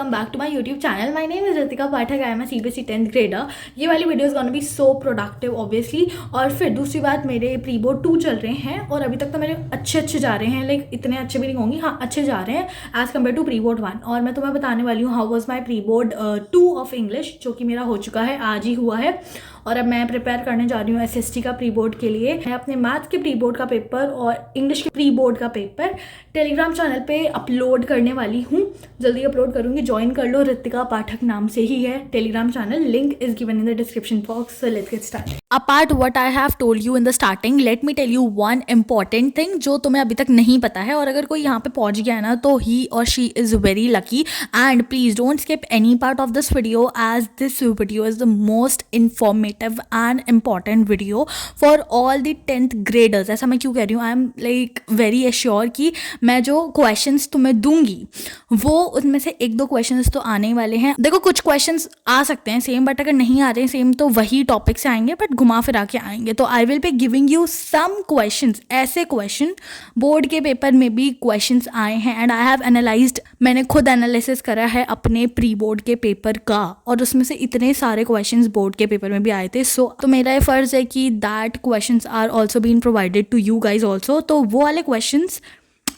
Welcome back to my YouTube channel. My name is Ritika Pathak. I am CBSE 10th grader. ये वाली video is gonna be so productive obviously. और फिर दूसरी बात, मेरे प्री बोर्ड 2 चल रहे हैं और अभी तक तो मेरे अच्छे जा रहे हैं, लाइक इतने अच्छे भी नहीं होंगे, हाँ अच्छे जा रहे हैं as compare to pre board 1। और मैं तुम्हें बताने वाली हूँ how was my pre board 2 of English, जो कि मेरा हो चुका है, आज ही हुआ है। और अब मैं प्रिपेयर करने जा रही हूँ एसएसटी का प्री बोर्ड के लिए। मैं अपने मैथ के प्री बोर्ड का पेपर और इंग्लिश के प्री बोर्ड का पेपर टेलीग्राम चैनल पे अपलोड करने वाली हूँ, जल्दी अपलोड करूँगी। ज्वाइन कर लो, रितिका पाठक नाम से ही है Telegram channel, link is given in the description box. Let's get start. Apart what I have told you in the starting, let me tell you one important thing जो तुम्हें अभी तक नहीं पता है। और अगर कोई यहाँ पे पहुँच गया है ना, तो ही और she is very lucky. And please don't skip any part of this video, as this video is the most informative and important video for all the 10th graders. ऐसा मैं क्यों कह रही हूँ, I am like very assure कि मैं जो questions तुम्हें दूंगी वो उनमें से 1-2 क्वेश्चंस तो आने ही वाले हैं। देखो कुछ क्वेश्चंस आ सकते हैं सेम, बट अगर नहीं आ रहे हैं सेम तो वही टॉपिक से आएंगे, बट घुमा फिरा के आएंगे। तो I will be giving you some questions, ऐसे क्वेश्चन बोर्ड के पेपर में भी क्वेश्चंस आए हैं एंड आई हैव एनालाइज्ड, मैंने खुद एनालिसिस करा है अपने प्री बोर्ड के पेपर का, और उसमें से इतने सारे क्वेश्चंस बोर्ड के पेपर में भी आए थे। सो तो मेरा ये फर्ज है कि that questions are also been provided to you guys also. तो वो वाले क्वेश्चंस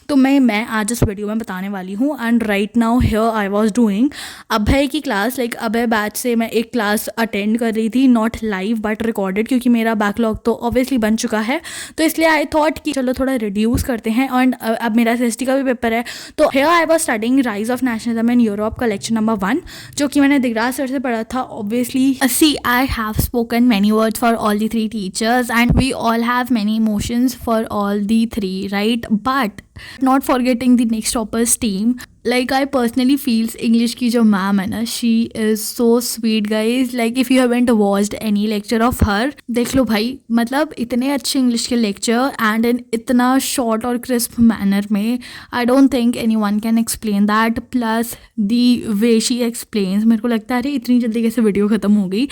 तो मैं आज इस वीडियो में बताने वाली हूँ। And right now here I was doing Abhay की क्लास, लाइक अभय बैच से मैं एक क्लास अटेंड कर रही थी, नॉट लाइव बट रिकॉर्डेड, क्योंकि मेरा बैकलॉग तो ऑब्वियसली बन चुका है। तो इसलिए आई थॉट कि चलो थोड़ा रिड्यूस करते हैं। एंड अब मेरा एसएसटी का भी पेपर है, तो here I was studying rise of nationalism in Europe का लेक्चर नंबर 1, जो कि मैंने दिगराज सर से पढ़ा था। Obviously see I have spoken many words for all the 3 teachers and we all have many emotions for all the 3, right? But not forgetting the next topper's team, like I personally feels English की जो ma'am है ना, she is so sweet guys. Like if you haven't watched any lecture of her, देख लो भाई, मतलब इतने अच्छे English के लेक्चर एंड इन इतना शॉर्ट और क्रिस्प मैनर में, I don't think anyone can explain that. Plus the way she explains, मेरे को लगता है अरे इतनी जल्दी कैसे वीडियो खत्म हो गई।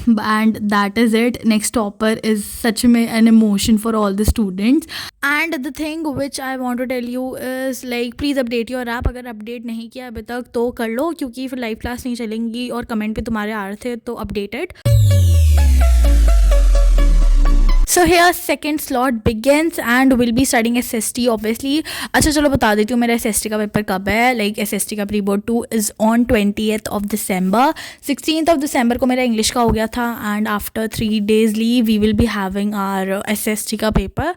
And that is it, next topper is सच में an emotion for all the students. And the thing which I want to tell you is like please update your app. अगर अपडेट नहीं किया अभी तक तो कर लो, क्योंकि फिर लाइव क्लास नहीं चलेंगी और कमेंट पे तुम्हारे आ रहे थे, तो updated. So here second slot begins and we'll be studying SST obviously। अच्छा चलो बता देती हूँ मेरा SST का पेपर कब है। लाइक SST का pre board 2 is on 20th of December। 16th of December को मेरा इंग्लिश का हो गया था and after 3 days leave we will be having our SST का पेपर।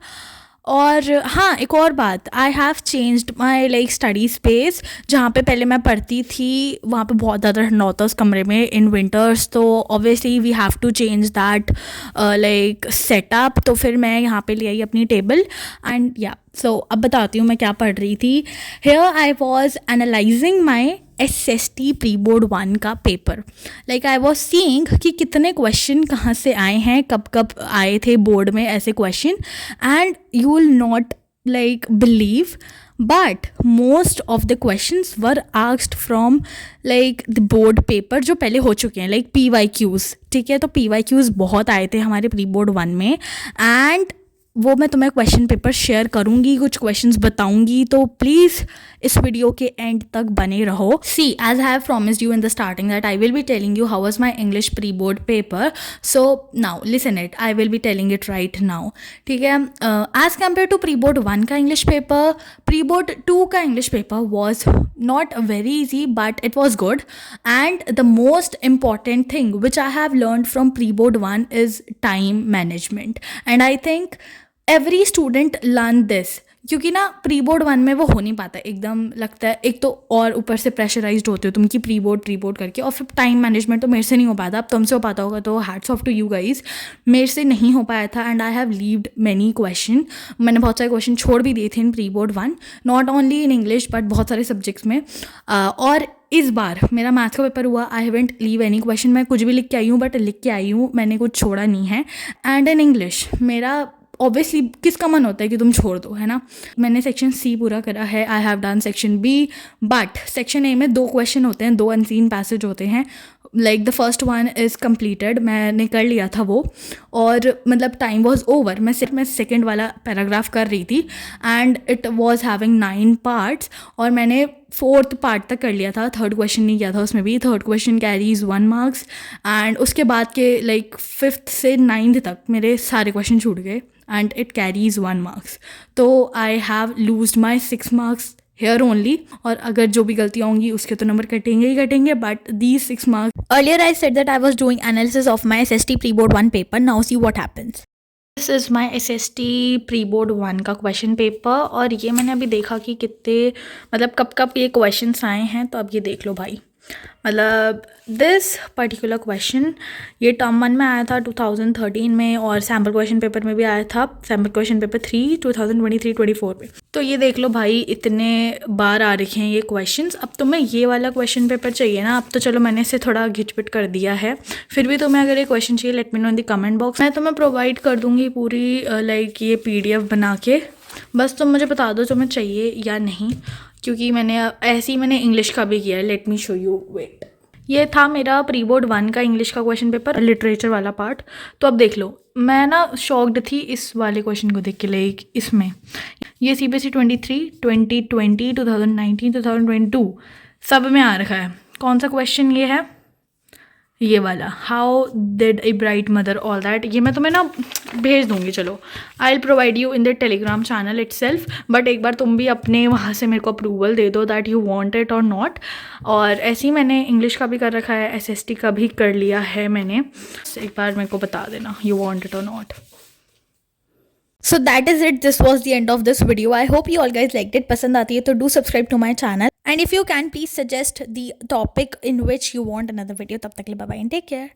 और हाँ, एक और बात, I have changed my like study space. जहाँ पे पहले मैं पढ़ती थी वहाँ पे बहुत ज़्यादा ठंडा होता है उस कमरे में इन विंटर्स, तो obviously we have to change that like setup. तो फिर मैं यहाँ पे ले आई अपनी टेबल एंड या सो अब बताती हूँ मैं क्या पढ़ रही थी। Here I was analysing my SST pre board 1 का paper. Like I was seeing कि कितने क्वेश्चन कहाँ से आए हैं, कब कब आए थे बोर्ड में ऐसे question. And you will not like believe, but most of the questions were asked from like the board paper जो पहले हो चुके हैं, लाइक PYQs। ठीक है, तो PYQs बहुत आए थे हमारे प्री बोर्ड 1 में एंड वो मैं तुम्हें क्वेश्चन पेपर शेयर करूँगी, कुछ क्वेश्चंस बताऊँगी, तो प्लीज़ इस वीडियो के एंड तक बने रहो। See as I have promised you in the starting that I will be telling you how was my English pre board paper. So now listen it, I will be telling it right now. ठीक है, as compare to pre board 1 का English paper, pre board 2 का English paper was not very easy but it was good. And the most important thing which I have learn from pre board 1 is time management. And I think every student learn this, क्योंकि ना pre board 1 में वो हो नहीं पाता, एकदम लगता है एक तो, और ऊपर से प्रेशराइज्ड होते हो तुम कि प्री बोर्ड करके, और फिर टाइम मैनेजमेंट तो मेरे से नहीं हो पाता। अब तुमसे हो पाता होगा तो hats off to you guys, मेरे से नहीं हो पाया था and I have leaved many question. मैंने बहुत सारे क्वेश्चन छोड़ भी दिए थे in pre board 1, not only in English but बहुत सारे सब्जेक्ट्स में। और इस बार मेरा मैथ्स का पेपर हुआ, I haven't leave any question. मैं कुछ भी लिख के आई हूँ, बट लिख के आई हूँ, मैंने कुछ छोड़ा नहीं है। एंड इन इंग्लिश मेरा ऑब्वियसली किसका मन होता है कि तुम छोड़ दो, है ना। मैंने सेक्शन C पूरा करा है, I have done section B, but section A में 2 क्वेश्चन होते हैं, 2 अनसीन पैसेज होते हैं, like the first one is completed, मैंने कर लिया था वो, और मतलब टाइम वॉज ओवर। मैं सेकेंड वाला पैराग्राफ कर रही थी and it was having 9 parts, और मैंने 4th पार्ट तक कर लिया था, 3rd क्वेश्चन नहीं किया था उसमें भी। 3rd question carries 1 marks, and उसके बाद के लाइक 5th से 9th तक मेरे सारे क्वेश्चन छूट गए एंड इट कैरीज 1 मार्क्स। तो I have loosed my 6 marks here only, और अगर जो भी गलतियाँ होंगी उसके तो नंबर कटेंगे ही कटेंगे, but these 6 marks. Earlier I said that I was doing analysis of my SST pre board 1 paper, now see what happens. This is my SST pre board 1 का क्वेश्चन पेपर, और ये मैंने अभी देखा कि कितने मतलब कब कब ये क्वेश्चंस आए हैं, तो अब ये देख लो भाई। मतलब दिस पर्टिकुलर क्वेश्चन ये टर्म 1 में आया था 2013 में, और सैम्पल क्वेश्चन पेपर में भी आया था, सैम्पल क्वेश्चन पेपर 3 2023-24 में। तो ये देख लो भाई, इतने बार आ रखे हैं ये क्वेश्चंस। अब तुम्हें ये वाला क्वेश्चन पेपर चाहिए ना, अब तो चलो मैंने इसे थोड़ा घिचपिट कर दिया है, फिर भी तुम्हें अगर ये क्वेश्चन चाहिए let me know in the comment box. मैं तुम्हें प्रोवाइड कर दूँगी पूरी लाइक ये PDF बना के, बस तुम मुझे बता दो तुम्हें चाहिए या नहीं, क्योंकि मैंने ऐसे ही मैंने इंग्लिश का भी किया है। Let me show you, wait. ये था मेरा प्री बोर्ड 1 का इंग्लिश का क्वेश्चन पेपर, लिटरेचर वाला पार्ट। तो अब देख लो, मैं ना शॉक्ड थी इस वाले क्वेश्चन को देख के, लाइक इसमें ये CBSE 23, 2020, 2019, 2022 सब में आ रखा है। कौन सा क्वेश्चन ये है? ये वाला, how did a bright mother all that. ये मैं तुम्हें ना भेज दूँगी, चलो I will provide you in the Telegram channel itself, but एक बार तुम भी अपने वहाँ से मेरे को अप्रूवल दे दो दैट यू वांट इट और नॉट। और ऐसे ही मैंने इंग्लिश का भी कर रखा है, SST का भी कर लिया है मैंने, एक बार मेरे को बता देना यू वांट इट और not. So that is it. This was the end of this video. I hope you all guys liked it. पसंद आती है तो do subscribe to my channel. And if you can, please suggest the topic in which you want another video. तब तक के लिए bye bye and take care.